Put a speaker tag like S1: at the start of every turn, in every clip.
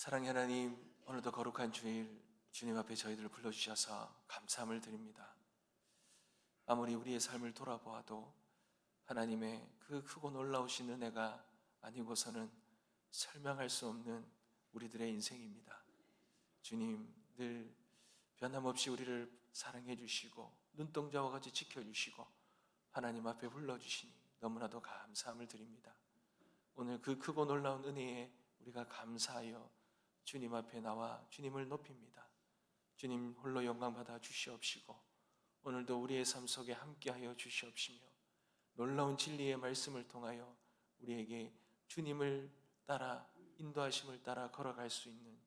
S1: 사랑의 하나님, 오늘도 거룩한 주일 주님 앞에 저희들을 불러주셔서 감사함을 드립니다. 아무리 우리의 삶을 돌아보아도 하나님의 그 크고 놀라우신 은혜가 아니고서는 설명할 수 없는 우리들의 인생입니다. 주님, 늘 변함없이 우리를 사랑해 주시고 눈동자와 같이 지켜주시고 하나님 앞에 불러주시니 너무나도 감사함을 드립니다. 오늘 그 크고 놀라운 은혜에 우리가 감사하여 주님 앞에 나와 주님을 높입니다. 주님 홀로 영광 받아 주시옵시고 오늘도 우리의 삶 속에 함께하여 주시옵시며 놀라운 진리의 말씀을 통하여 우리에게 주님을 따라 인도하심을 따라 걸어갈 수 있는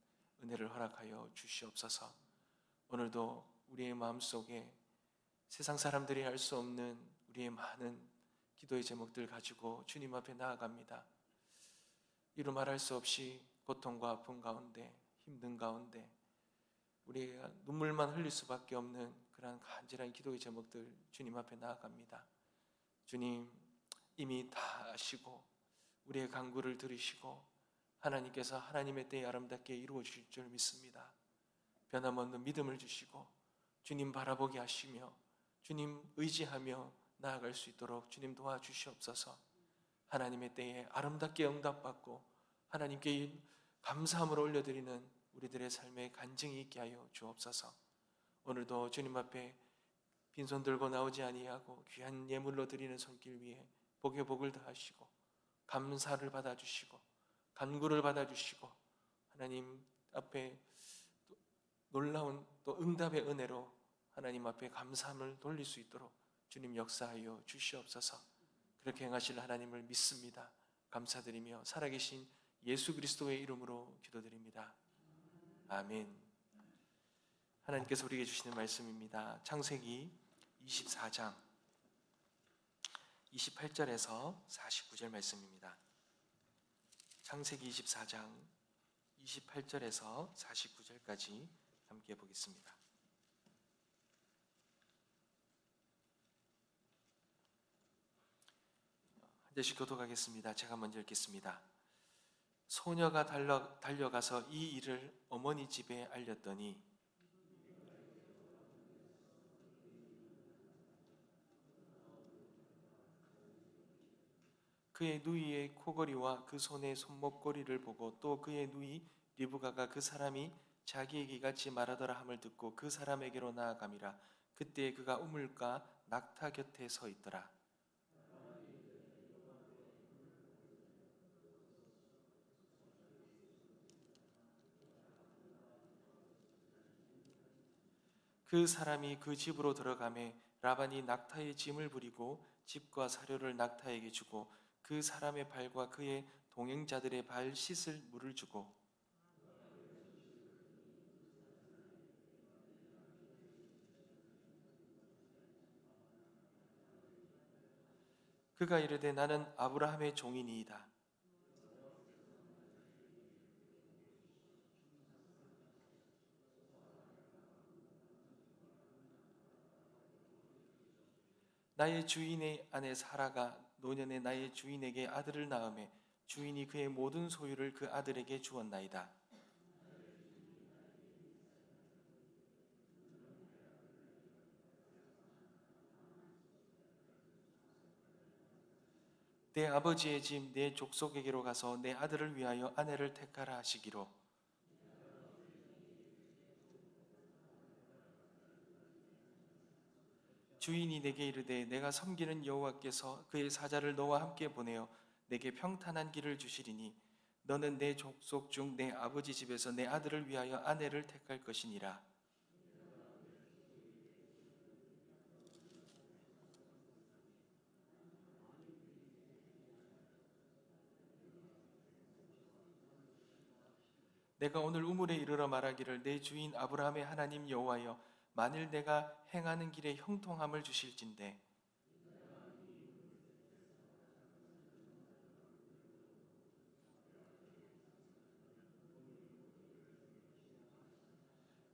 S1: 은혜를 허락하여 주시옵소서. 오늘도 우리의 마음속에 세상 사람들이 알 수 없는 우리의 많은 기도의 제목들 가지고 주님 앞에 나아갑니다. 이루 말할 수 없이 고통과 아픔 가운데 힘든 가운데 우리가 눈물만 흘릴 수밖에 없는 그러한 간절한 기도의 제목들 주님 앞에 나아갑니다. 주님 이미 다 아시고 우리의 간구를 들으시고 하나님께서 하나님의 때에 아름답게 이루어 주실 줄 믿습니다. 변함없는 믿음을 주시고 주님 바라보게 하시며 주님 의지하며 나아갈 수 있도록 주님 도와주시옵소서. 하나님의 때에 아름답게 응답받고 하나님께 감사함을 올려드리는 우리들의 삶에 간증이 있게 하여 주옵소서. 오늘도 주님 앞에 빈손 들고 나오지 아니하고 귀한 예물로 드리는 손길 위에 복의 복을 더하시고 감사를 받아주시고 간구를 받아주시고 하나님 앞에 놀라운 또 응답의 은혜로 하나님 앞에 감사함을 돌릴 수 있도록 주님 역사하여 주시옵소서. 그렇게 행하실 하나님을 믿습니다. 감사드리며 살아계신 예수 그리스도의 이름으로 기도드립니다. 아멘. 하나님께서 우리에게 주시는 말씀입니다. 창세기 24장 28절에서 49절 말씀입니다. 창세기 24장 28절에서 49절까지 함께 보겠습니다. 한 절씩 교독하겠습니다. 제가 먼저 읽겠습니다. 소녀가 달려가서 이 일을 어머니 집에 알렸더니 그의 누이의 코걸이와 그 손의 손목걸이를 보고 또 그의 누이 리브가가 그 사람이 자기에게 같이 말하더라 함을 듣고 그 사람에게로 나아감이라. 그때 그가 우물가 낙타 곁에 서 있더라. 그 사람이 그 집으로 들어가매 라반이 낙타의 짐을 부리고 집과 사료를 낙타에게 주고 그 사람의 발과 그의 동행자들의 발 씻을 물을 주고 그가 이르되 나는 아브라함의 종이니이다. 나의 주인의 아내 사라가 노년에 나의 주인에게 아들을 낳음에 주인이 그의 모든 소유를 그 아들에게 주었나이다. 내 아버지의 집 내 족속에게로 가서 내 아들을 위하여 아내를 택하라 하시기로 주인이 내게 이르되 내가 섬기는 여호와께서 그의 사자를 너와 함께 보내어 내게 평탄한 길을 주시리니 너는 내 족속 중 내 아버지 집에서 내 아들을 위하여 아내를 택할 것이니라. 내가 오늘 우물에 이르러 말하기를 내 주인 아브라함의 하나님 여호와여 만일 내가 행하는 길에 형통함을 주실진대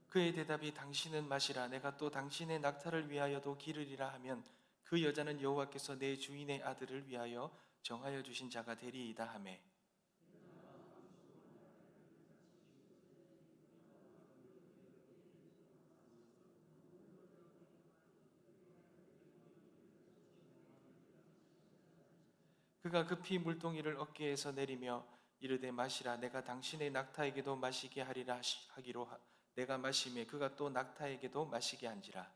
S1: 그의 대답이 당신은 마시라 내가 또 당신의 낙타를 위하여도 기르리라 하면 그 여자는 여호와께서 내 주인의 아들을 위하여 정하여 주신 자가 되리이다 하매 그가 급히 물동이를 어깨에서 내리며 이르되 마시라. 내가 당신의 낙타에게도 마시게 하리라 하기로 내가 마시매 그가 또 낙타에게도 마시게 한지라.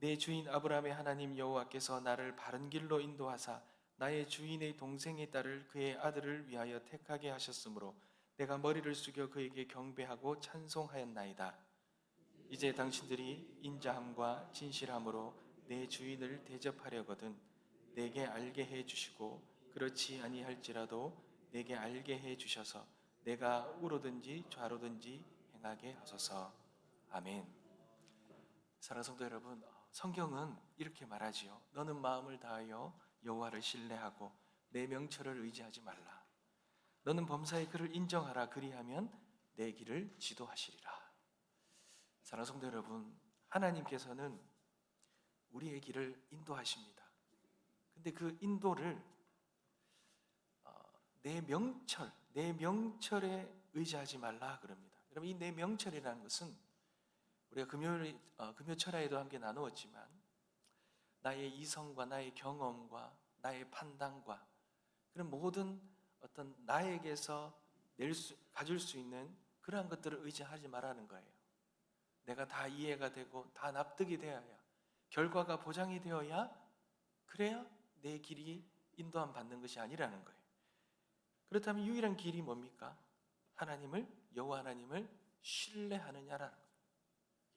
S1: 내 주인 아브라함의 하나님 여호와께서 나를 바른 길로 인도하사 나의 주인의 동생의 딸을 그의 아들을 위하여 택하게 하셨으므로 내가 머리를 숙여 그에게 경배하고 찬송하였나이다. 이제 당신들이 인자함과 진실함으로 내 주인을 대접하려거든 내게 알게 해 주시고 그렇지 아니할지라도 내게 알게 해 주셔서 내가 우로든지 좌로든지 행하게 하소서. 아멘. 사랑하는 성도 여러분, 성경은 이렇게 말하지요. 너는 마음을 다하여 여호와를 신뢰하고 내 명철을 의지하지 말라. 너는 범사의 그를 인정하라. 그리하면 내 길을 지도하시리라. 사랑하는 성도 여러분, 하나님께서는 우리의 길을 인도하십니다. 근데 그 인도를 내 명철에 의지하지 말라 그럽니다. 여러분, 이 내 명철이라는 것은 우리가 금요 철야에도 함께 나누었지만 나의 이성과 나의 경험과 나의 판단과 그런 모든 어떤 나에게서 가질 수 있는 그러한 것들을 의지하지 말라는 거예요. 내가 다 이해가 되고 다 납득이 되어야, 결과가 보장이 되어야, 그래야 내 길이 인도함 받는 것이 아니라는 거예요. 그렇다면 유일한 길이 뭡니까? 여호와 하나님을 신뢰하느냐라는 거예요.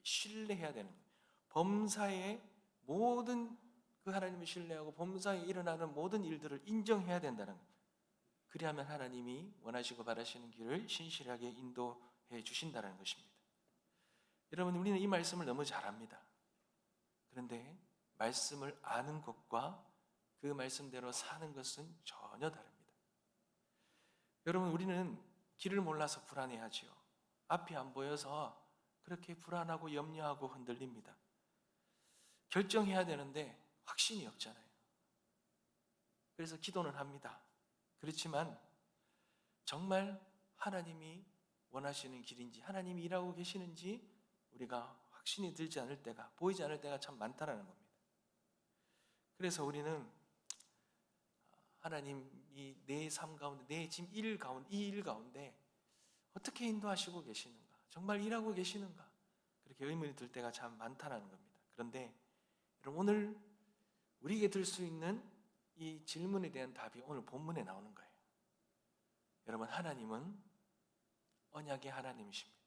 S1: 신뢰해야 되는 거예요. 범사의 모든 그 하나님을 신뢰하고 범사에 일어나는 모든 일들을 인정해야 된다는 거예요. 그리하면 하나님이 원하시고 바라시는 길을 신실하게 인도해 주신다는 것입니다. 여러분, 우리는 이 말씀을 너무 잘 압니다. 그런데 말씀을 아는 것과 그 말씀대로 사는 것은 전혀 다릅니다. 여러분, 우리는 길을 몰라서 불안해하지요. 앞이 안 보여서 그렇게 불안하고 염려하고 흔들립니다. 결정해야 되는데 확신이 없잖아요. 그래서 기도는 합니다. 그렇지만 정말 하나님이 원하시는 길인지, 하나님이 일하고 계시는지 우리가 확신이 들지 않을 때가, 보이지 않을 때가 참 많다라는 겁니다. 그래서 우리는 하나님이 내 삶 가운데, 내 지금 이 일 가운데 어떻게 인도하시고 계시는가, 정말 일하고 계시는가, 그렇게 의문이 들 때가 참 많다라는 겁니다. 그런데 여러분, 오늘 우리에게 들 수 있는 이 질문에 대한 답이 오늘 본문에 나오는 거예요. 여러분, 하나님은 언약의 하나님이십니다.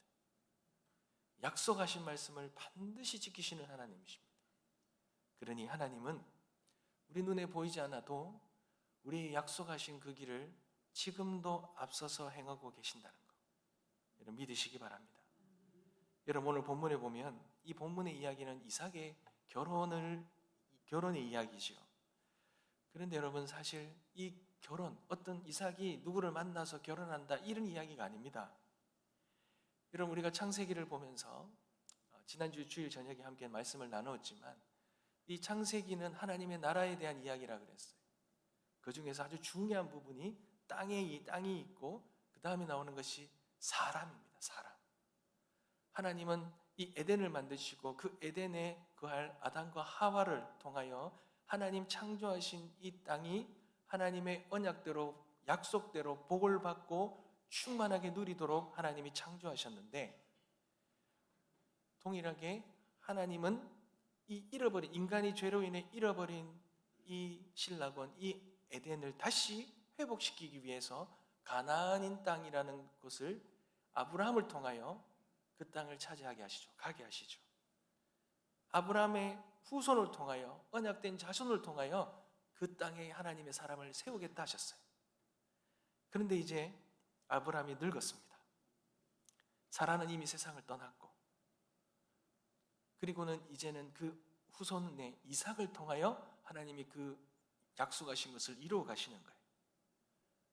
S1: 약속하신 말씀을 반드시 지키시는 하나님이십니다. 그러니 하나님은 우리 눈에 보이지 않아도 우리의 약속하신 그 길을 지금도 앞서서 행하고 계신다는 거, 여러분 믿으시기 바랍니다. 여러분, 오늘 본문에 보면 이 본문의 이야기는 이삭의 결혼의 이야기죠. 그런데 여러분, 사실 이 결혼, 어떤 이삭이 누구를 만나서 결혼한다, 이런 이야기가 아닙니다. 여러분, 우리가 창세기를 보면서 지난주 주일 저녁에 함께 말씀을 나누었지만 이 창세기는 하나님의 나라에 대한 이야기라 그랬어요. 그 중에서 아주 중요한 부분이 땅이 있고 그 다음에 나오는 것이 사람입니다. 사람. 하나님은 이 에덴을 만드시고 그 에덴에 거할 아담과 하와를 통하여 하나님 창조하신 이 땅이 하나님의 언약대로, 약속대로 복을 받고 충만하게 누리도록 하나님이 창조하셨는데, 동일하게 하나님은 이 잃어버린, 인간이 죄로 인해 잃어버린 이 신락원, 이 에덴을 다시 회복시키기 위해서 가나안인 땅이라는 곳을 아브라함을 통하여 그 땅을 차지하게 하시죠. 가게 하시죠. 아브라함의 후손을 통하여, 언약된 자손을 통하여 그 땅에 하나님의 사람을 세우겠다 하셨어요. 그런데 이제 아브라함이 늙었습니다. 사라는 이미 세상을 떠났고, 그리고는 이제는 그 후손의 이삭을 통하여 하나님이 그 약속하신 것을 이루어 가시는 거예요.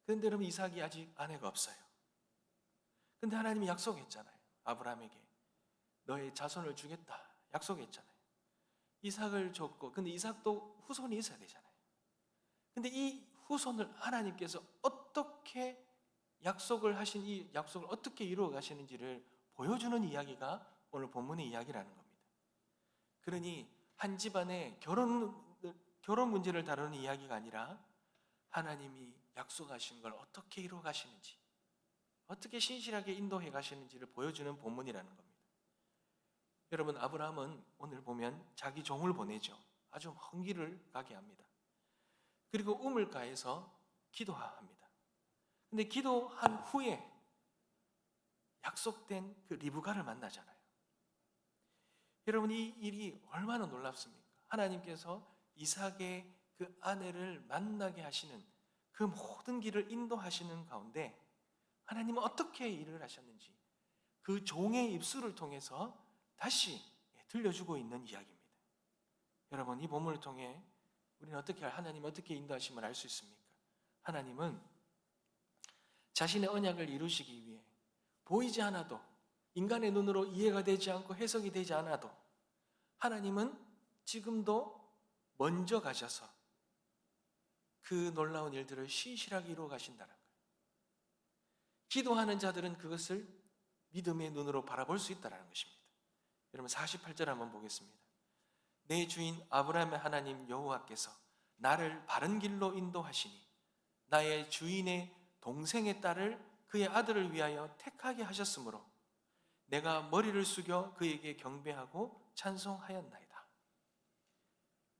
S1: 그런데 여러분, 이삭이 아직 아내가 없어요. 그런데 하나님이 약속했잖아요. 아브라함에게 너의 자손을 주겠다 약속했잖아요. 이삭을 줬고, 근데 이삭도 후손이 있어야 되잖아요. 근데 이 후손을 하나님께서 어떻게 약속을 하신 이 약속을 어떻게 이루어 가시는지를 보여주는 이야기가 오늘 본문의 이야기라는 겁니다. 그러니 한 집안의 결혼 문제를 다루는 이야기가 아니라 하나님이 약속하신 걸 어떻게 이루어 가시는지, 어떻게 신실하게 인도해 가시는지를 보여주는 본문이라는 겁니다. 여러분, 아브라함은 오늘 보면 자기 종을 보내죠. 아주 먼 길을 가게 합니다. 그리고 우물가에서 기도합니다. 근데 기도한 후에 약속된 그 리브가를 만나잖아요. 여러분, 이 일이 얼마나 놀랍습니까? 하나님께서 이삭의 그 아내를 만나게 하시는 그 모든 길을 인도하시는 가운데 하나님은 어떻게 일을 하셨는지 그 종의 입술을 통해서 다시 들려주고 있는 이야기입니다. 여러분, 이 본문을 통해 우리는 하나님 어떻게 인도하심을 알 수 있습니까? 하나님은 자신의 언약을 이루시기 위해 보이지 않아도, 인간의 눈으로 이해가 되지 않고 해석이 되지 않아도 하나님은 지금도 먼저 가셔서 그 놀라운 일들을 신실하게 이루어 가신다는 거예요. 기도하는 자들은 그것을 믿음의 눈으로 바라볼 수 있다는 것입니다. 여러분, 48절 한번 보겠습니다. 내 주인 아브라함의 하나님 여호와께서 나를 바른 길로 인도하시니 나의 주인의 동생의 딸을 그의 아들을 위하여 택하게 하셨으므로 내가 머리를 숙여 그에게 경배하고 찬송하였나이다.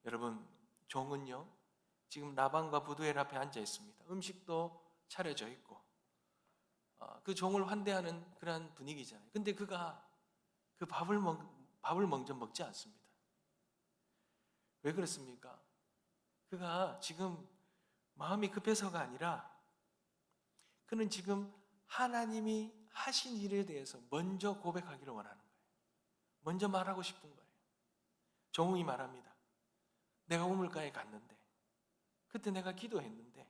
S1: 여러분, 종은요 지금 라반과 부두엘 앞에 앉아 있습니다. 음식도 차려져 있고 그 종을 환대하는 그런 분위기잖아요. 근데 그가 그 밥을 먼저 먹지 않습니다. 왜 그렇습니까? 그가 지금 마음이 급해서가 아니라 그는 지금 하나님이 하신 일에 대해서 먼저 고백하기를 원하는 거예요. 먼저 말하고 싶은 거예요. 종이 말합니다. 내가 우물가에 갔는데 그때 내가 기도했는데,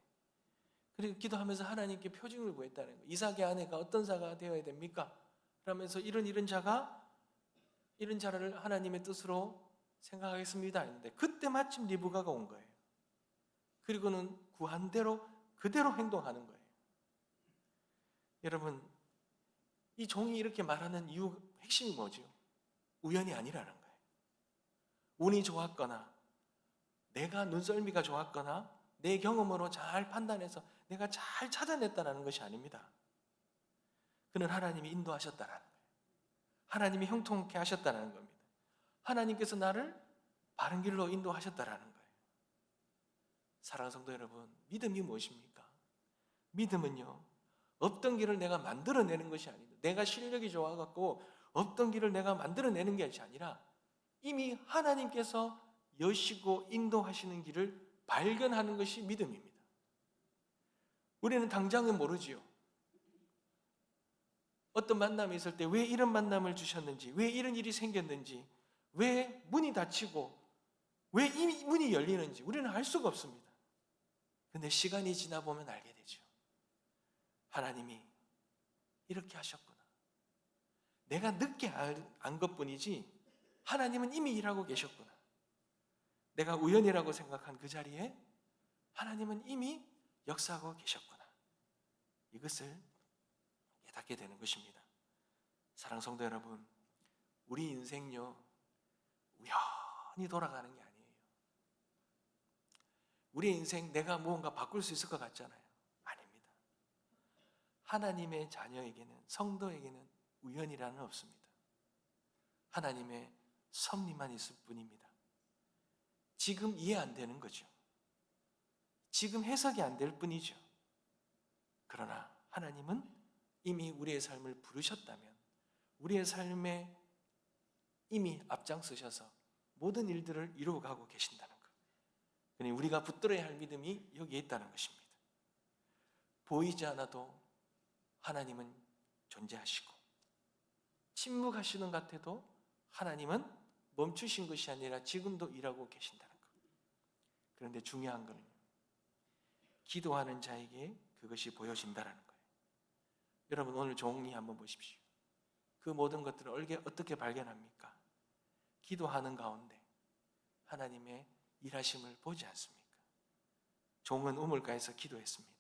S1: 그리고 기도하면서 하나님께 표징을 구했다는 거예요. 이삭의 아내가 어떤 자가 되어야 됩니까? 그러면서 이런 자를 하나님의 뜻으로 생각하겠습니다 했는데 그때 마침 리브가가 온 거예요. 그리고는 구한 대로 그대로 행동하는 거예요. 여러분, 이 종이 이렇게 말하는 이유 핵심이 뭐죠? 우연이 아니라는 거예요. 운이 좋았거나 내가 눈썰미가 좋았거나 내 경험으로 잘 판단해서 내가 잘 찾아냈다는 것이 아닙니다. 그는 하나님이 인도하셨다는 거예요. 하나님이 형통케 하셨다는 겁니다. 하나님께서 나를 바른 길로 인도하셨다는 거예요. 사랑하는 성도 여러분, 믿음이 무엇입니까? 믿음은요, 없던 길을 내가 만들어내는 것이 아니다. 내가 실력이 좋아갖고 없던 길을 내가 만들어내는 것이 아니라 이미 하나님께서 여시고 인도하시는 길을 발견하는 것이 믿음입니다. 우리는 당장은 모르지요. 어떤 만남이 있을 때 왜 이런 만남을 주셨는지, 왜 이런 일이 생겼는지, 왜 문이 닫히고 왜 이 문이 열리는지 우리는 알 수가 없습니다. 그런데 시간이 지나 보면 알게 되죠. 하나님이 이렇게 하셨구나. 내가 늦게 안 것뿐이지 하나님은 이미 일하고 계셨구나. 내가 우연이라고 생각한 그 자리에 하나님은 이미 역사하고 계셨구나. 이것을 깨닫게 되는 것입니다. 사랑하는 성도 여러분, 우리 인생요 우연히 돌아가는 게 아니에요. 우리 인생 내가 무언가 바꿀 수 있을 것 같잖아요. 아닙니다. 하나님의 자녀에게는, 성도에게는 우연이라는 없습니다. 하나님의 섭리만 있을 뿐입니다. 지금 이해 안 되는 거죠. 지금 해석이 안 될 뿐이죠. 그러나 하나님은 이미 우리의 삶을 부르셨다면 우리의 삶에 이미 앞장서셔서 모든 일들을 이루어가고 계신다는 것. 그러니 우리가 붙들어야 할 믿음이 여기에 있다는 것입니다. 보이지 않아도 하나님은 존재하시고 침묵하시는 것 같아도 하나님은 멈추신 것이 아니라 지금도 일하고 계신다는 것. 그런데 중요한 것은 기도하는 자에게 그것이 보여진다는 거예요. 여러분, 오늘 종이 한번 보십시오. 그 모든 것들을 어떻게 발견합니까? 기도하는 가운데 하나님의 일하심을 보지 않습니까? 종은 우물가에서 기도했습니다.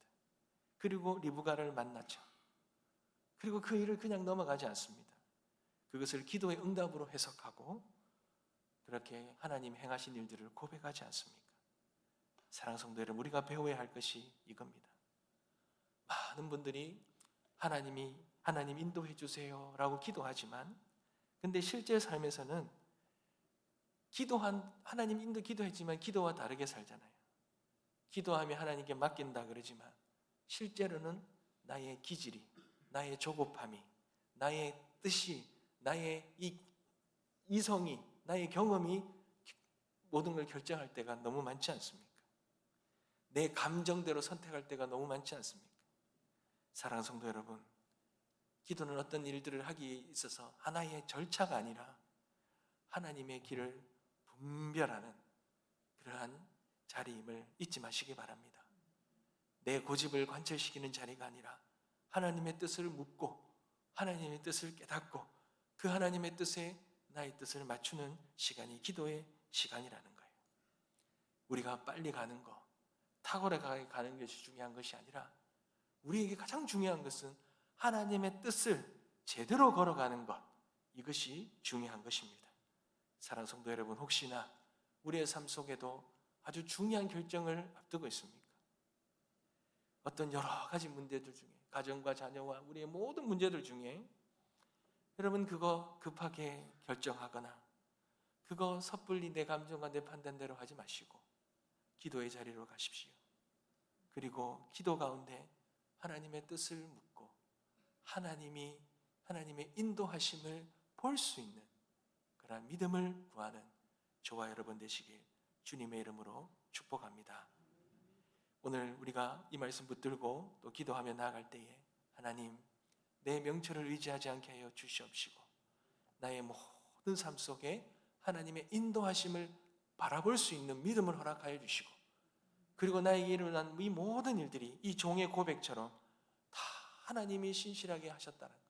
S1: 그리고 리브가를 만났죠. 그리고 그 일을 그냥 넘어가지 않습니다. 그것을 기도의 응답으로 해석하고 그렇게 하나님 행하신 일들을 고백하지 않습니까? 사랑하는 성도 여러분, 우리가 배워야 할 것이 이겁니다. 많은 분들이 하나님 인도해 주세요 라고 기도하지만 근데 실제 삶에서는 하나님 인도 기도했지만 기도와 다르게 살잖아요. 기도하며 하나님께 맡긴다 그러지만 실제로는 나의 기질이, 나의 조급함이, 나의 뜻이, 나의 이성이, 나의 경험이 모든 걸 결정할 때가 너무 많지 않습니까? 내 감정대로 선택할 때가 너무 많지 않습니까? 사랑하는 성도 여러분, 기도는 어떤 일들을 하기에 있어서 하나의 절차가 아니라 하나님의 길을 분별하는 그러한 자리임을 잊지 마시기 바랍니다. 내 고집을 관철시키는 자리가 아니라 하나님의 뜻을 묻고 하나님의 뜻을 깨닫고 그 하나님의 뜻에 나의 뜻을 맞추는 시간이 기도의 시간이라는 거예요. 우리가 빨리 가는 거, 탁월하게 가는 것이 중요한 것이 아니라 우리에게 가장 중요한 것은 하나님의 뜻을 제대로 걸어가는 것, 이것이 중요한 것입니다. 사랑하는 성도 여러분, 혹시나 우리의 삶 속에도 아주 중요한 결정을 앞두고 있습니까? 어떤 여러 가지 문제들 중에 가정과 자녀와 우리의 모든 문제들 중에 여러분 그거 급하게 결정하거나 그거 섣불리 내 감정과 내 판단대로 하지 마시고 기도의 자리로 가십시오. 그리고 기도 가운데 하나님의 뜻을 묻고 하나님의 인도하심을 볼 수 있는 그러한 믿음을 구하는 저와 여러분 되시길 주님의 이름으로 축복합니다. 오늘 우리가 이 말씀 붙들고 또 기도하며 나아갈 때에 하나님 내 명철을 의지하지 않게 하여 주시옵시고 나의 모든 삶 속에 하나님의 인도하심을 바라볼 수 있는 믿음을 허락하여 주시고 그리고 나에게 일어난 이 모든 일들이 이 종의 고백처럼 다 하나님이 신실하게 하셨다는 것,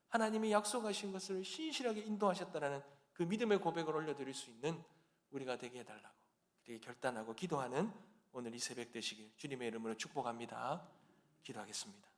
S1: 하나님이 약속하신 것을 신실하게 인도하셨다는 그 믿음의 고백을 올려드릴 수 있는 우리가 되게 해달라고 그렇게 결단하고 기도하는 오늘 이 새벽 되시길 주님의 이름으로 축복합니다. 기도하겠습니다.